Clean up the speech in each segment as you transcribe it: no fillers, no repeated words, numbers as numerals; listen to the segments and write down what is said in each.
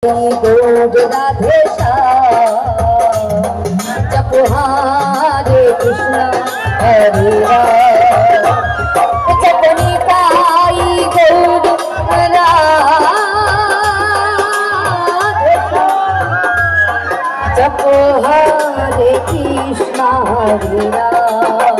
गोद राधे जप हरे कृष्ण हरे राम जपनी काई गोद राधे जप हरे कृष्ण हरे राम।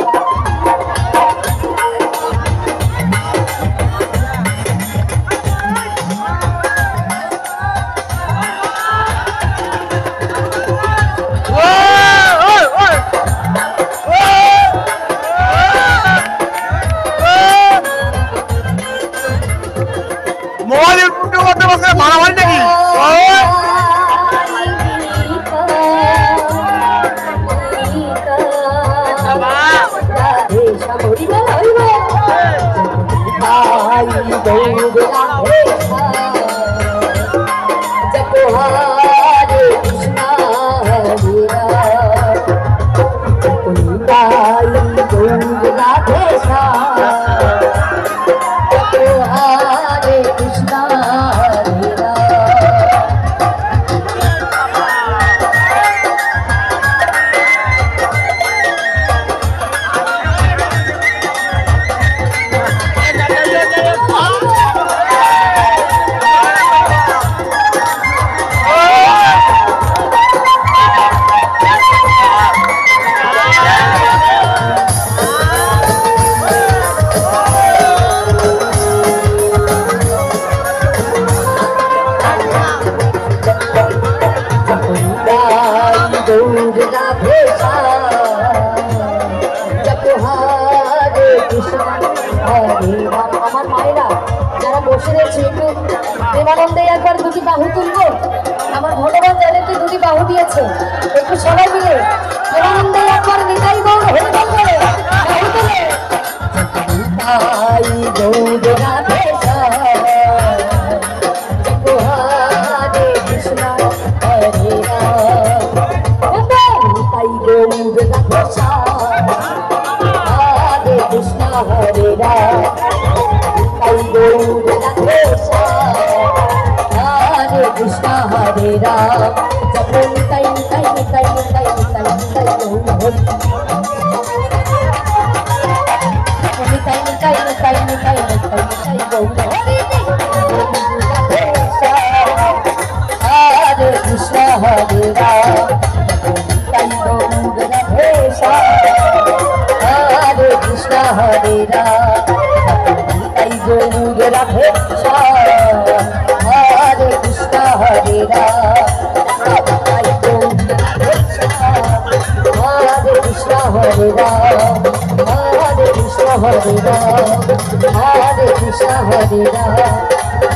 जप हरे कृष्ण हरे राम गोद राधे जप हरे कृष्ण हरे गोद राधे जप हरे कृष्ण हरे राम। আমার মায়েরা যারা বসে রয়েছে একটু প্রেমানন্দে একবার দুটি বাহু তুলবো। আমার ভগবান যাদেরকে দুটি বাহু দিয়েছে একটু সবাই মিলে প্রেমানন্দে একবার নিতাই গৌর হরে বল করে বাহু তুলে নিতাই গৌর রাধে জপ হরে কৃষ্ণ হরে রাম। गोद राधे हरे कृष्ण हरे राम गोद राधे हरे कृष्ण हरे राम। जप निताई निताई निताई निताई निताई निताई गौर निताई निताई निताई निताई निताई निताई गौर हरे कृष्ण हरे राम हरे कृष्ण हरे राम गोद राधे हरे कृष्ण हरे राम हरे कृष्ण हरे राम हरे कृष्ण हरे राम हरे कृष्ण हरे राम।